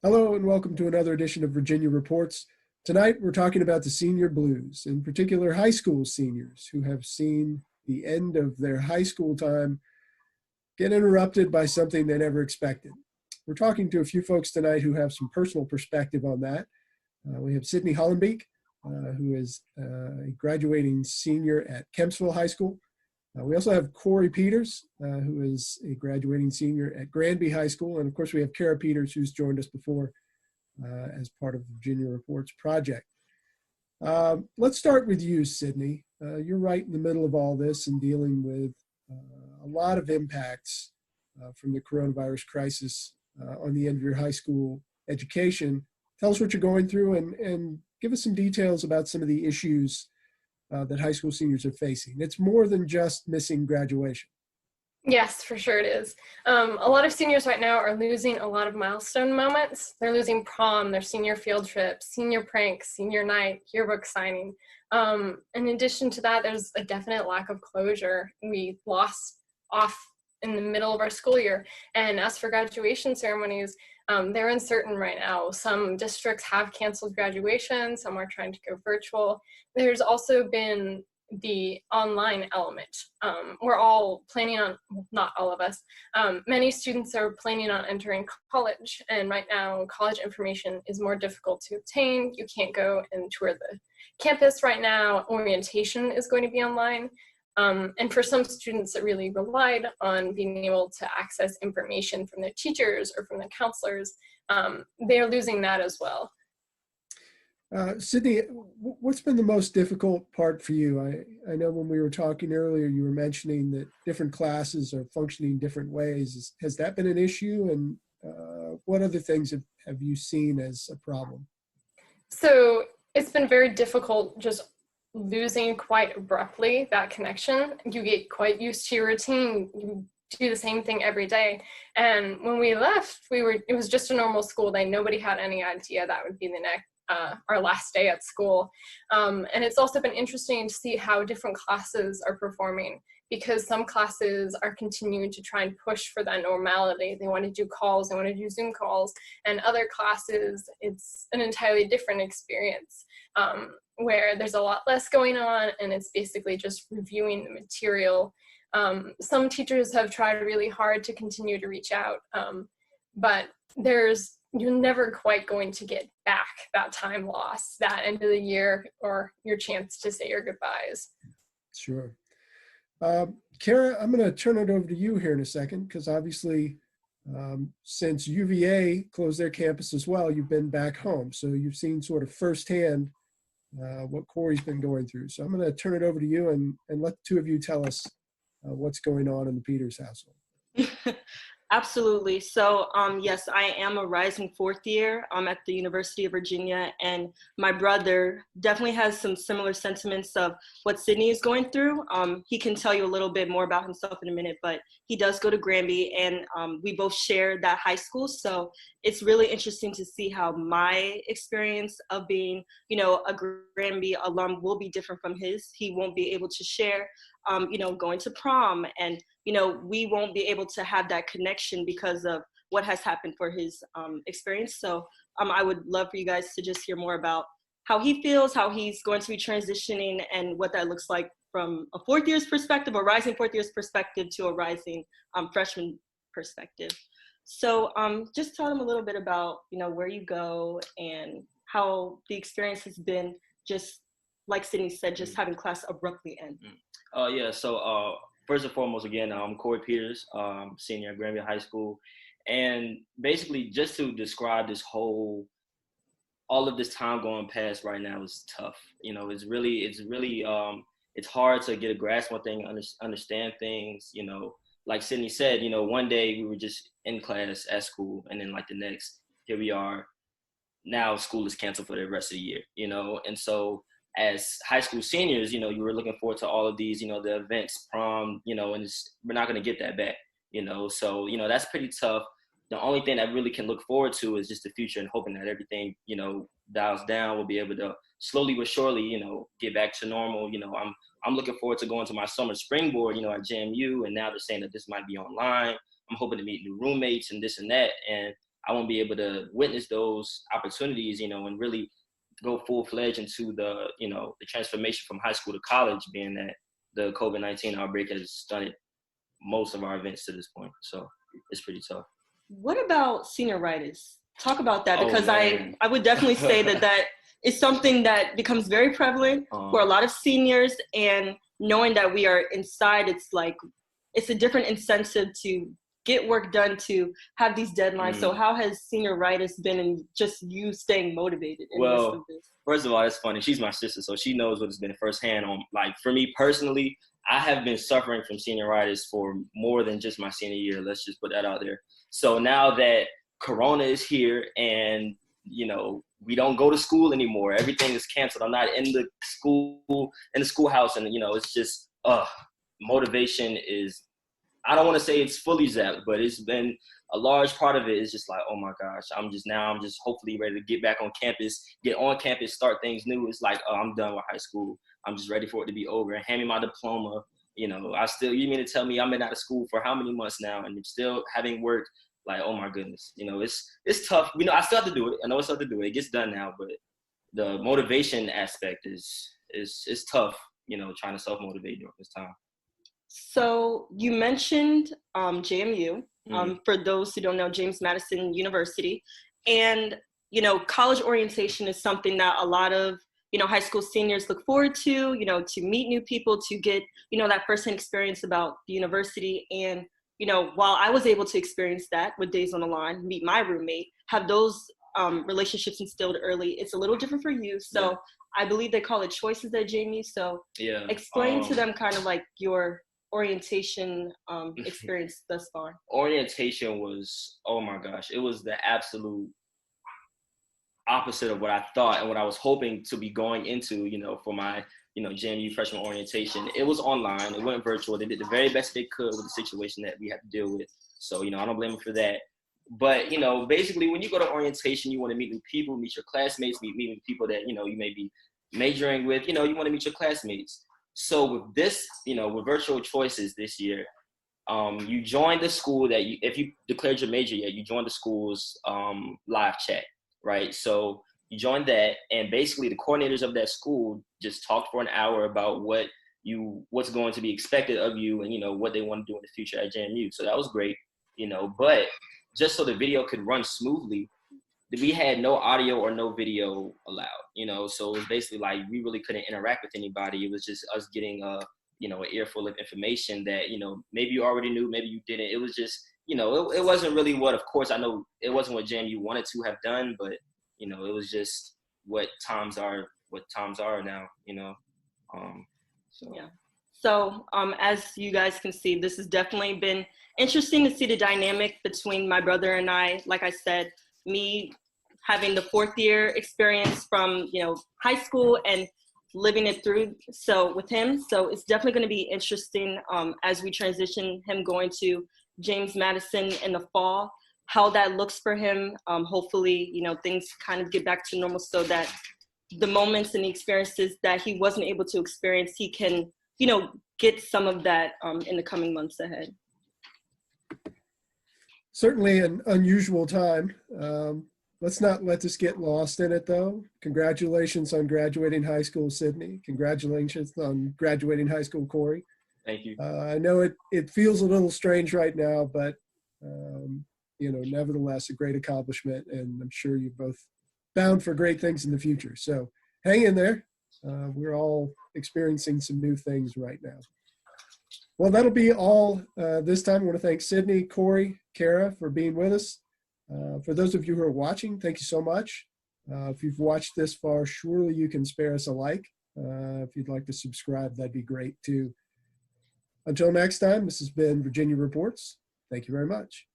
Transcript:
Hello and welcome to another edition of Virginia Reports. Tonight we're talking about the senior blues, in particular high school seniors who have seen the end of their high school time get interrupted by something they never expected. We're talking to a few folks tonight who have some personal perspective on that. We have Sydney Haulenbeek, who is a graduating senior at Kempsville High School. We also have Kara Peters, who is a graduating senior at Granby High School. And of course, we have Kara Peters, who's joined us before as part of the Virginia Reports project. Let's start with you, Sydney. You're right in the middle of all this and dealing with a lot of impacts from the coronavirus crisis on the end of your high school education. Tell us what you're going through and give us some details about some of the issues that high school seniors are facing. It's more than just missing graduation. Yes, for sure it is. A lot of seniors right now are losing a lot of milestone moments. They're losing prom, their senior field trip, senior prank, senior night, yearbook signing. In addition to that, there's a definite lack of closure. We lost off in the middle of our school year. And as for graduation ceremonies, they're uncertain right now. Some districts have canceled graduation, some are trying to go virtual. There's also been the online element. We're all planning on, not all of us, many students are planning on entering college, and right now college information is more difficult to obtain. You can't go and tour the campus right now. Orientation is going to be online. And for some students that really relied on being able to access information from their teachers or from their counselors, they're losing that as well. Sydney, what's been the most difficult part for you? I know when we were talking earlier, you were mentioning that different classes are functioning different ways. Has that been an issue? And what other things have you seen as a problem? So it's been very difficult just losing quite abruptly that connection. You get quite used to your routine. You do the same thing every day. And when we left, it was just a normal school day. Nobody had any idea that would be our last day at school. And it's also been interesting to see how different classes are performing, because some classes are continuing to try and push for that normality. They want to do calls, they want to do Zoom calls, and other classes, it's an entirely different experience where there's a lot less going on and it's basically just reviewing the material. Some teachers have tried really hard to continue to reach out, but you're never quite going to get back that time lost, that end of the year, or your chance to say your goodbyes. Sure. Kara, I'm going to turn it over to you here in a second, because obviously since UVA closed their campus as well, you've been back home. So you've seen sort of firsthand what Corey's been going through. So I'm going to turn it over to you and let the two of you tell us what's going on in the Peters household. Absolutely. So yes, I am a rising fourth year at the University of Virginia, and my brother definitely has some similar sentiments of what Sydney is going through. He can tell you a little bit more about himself in a minute, but he does go to Granby, and we both share that high school. So it's really interesting to see how my experience of being, a Granby alum will be different from his. He won't be able to share, going to prom, and we won't be able to have that connection because of what has happened for his experience. So I would love for you guys to just hear more about how he feels, how he's going to be transitioning, and what that looks like from a fourth year's perspective, a rising fourth year's perspective, to a rising freshman perspective. So just tell them a little bit about, where you go and how the experience has been, just like Sydney said, just having class abruptly end. Yeah, so first and foremost, again, I'm Kara Peters, senior at Granby High School. And basically, just to describe all of this time going past right now is tough. It's hard to get a grasp on things, understand things. Like Sydney said, one day we were just in class at school, and then like the next, here we are. Now school is canceled for the rest of the year, and so as high school seniors, you were looking forward to all of these, the events, prom, and we're not going to get that back, so, that's pretty tough. The only thing I really can look forward to is just the future, and hoping that everything, dials down. We'll be able to slowly but surely, get back to normal. I'm looking forward to going to my summer springboard, at JMU, and now they're saying that this might be online. I'm hoping to meet new roommates and this and that. And I won't be able to witness those opportunities, you know, and really go full-fledged into the, you know, the transformation from high school to college, being that the COVID-19 outbreak has stunted most of our events to this point. So it's pretty tough. What about senioritis? Talk about that, because man. I would definitely say that is something that becomes very prevalent for a lot of seniors, and knowing that we are inside, it's like, it's a different incentive to get work done, to have these deadlines. So how has senioritis been in just you staying motivated in the midst of this? First of all, that's funny. She's my sister, so she knows what it's been firsthand. On, like, for me personally, I have been suffering from senioritis for more than just my senior year. Let's just put that out there. So now that Corona is here and, you know, we don't go to school anymore, everything is canceled. I'm not in the schoolhouse, and, you know, it's just, motivation is, I don't want to say it's fully zapped, but it's been a large part of it is just like, oh my gosh, I'm just hopefully ready to get back on campus, start things new. It's like, oh, I'm done with high school. I'm just ready for it to be over and hand me my diploma. You know, you mean to tell me I've been out of school for how many months now and I'm still having work? Like, oh my goodness, you know, it's tough. You know, I still have to do it. I know I still have to do it. It gets done now, but the motivation aspect is tough, you know, trying to self-motivate during this time. So you mentioned JMU, for those who don't know, James Madison University. And, you know, college orientation is something that a lot of, you know, high school seniors look forward to, you know, to meet new people, to get, you know, that first-hand experience about the university. And, you know, while I was able to experience that with Days on the Line, meet my roommate, have those relationships instilled early, it's a little different for you. So I believe they call it choices at JMU. So explain to them kind of like your orientation experience thus far. Orientation was, oh my gosh, it was the absolute opposite of what I thought and what I was hoping to be going into, you know, for my, you know, JMU freshman orientation. It was online, it went virtual. They did the very best they could with the situation that we had to deal with. So, you know, I don't blame them for that. But, you know, basically when you go to orientation, you want to meet new people, meet your classmates, meet new people that, you know, you may be majoring with, you know, you want to meet your classmates. So with this, you know, with virtual choices this year, you joined the school that if you declared your major yet, you joined the school's live chat, right? So you joined that, and basically the coordinators of that school just talked for an hour about what's going to be expected of you, and, you know, what they want to do in the future at JMU. So that was great, you know, but just so the video could run smoothly, we had no audio or no video allowed, you know, so it was basically like we really couldn't interact with anybody. It was just us getting you know, an earful of information that, you know, maybe you already knew, maybe you didn't. It was just, you know, it wasn't really what, of course, I know it wasn't what JMU wanted to have done, but, you know, it was just what times are now, you know. So as you guys can see, this has definitely been interesting to see the dynamic between my brother and I. Like I said, me having the fourth year experience from, you know, high school and living it through. So with him, so it's definitely going to be interesting as we transition him going to James Madison in the fall, how that looks for him. Hopefully, you know, things kind of get back to normal so that the moments and the experiences that he wasn't able to experience, he can, you know, get some of that in the coming months ahead. Certainly an unusual time. Let's not let this get lost in it, though. Congratulations on graduating high school, Sydney. Congratulations on graduating high school, Corey. Thank you. I know it feels a little strange right now, but, you know, nevertheless, a great accomplishment, and I'm sure you're both bound for great things in the future. So hang in there. We're all experiencing some new things right now. Well, that'll be all this time. I want to thank Sydney, Corey, Kara for being with us. For those of you who are watching, thank you so much. If you've watched this far, surely you can spare us a like. If you'd like to subscribe, that'd be great too. Until next time, this has been Virginia Reports. Thank you very much.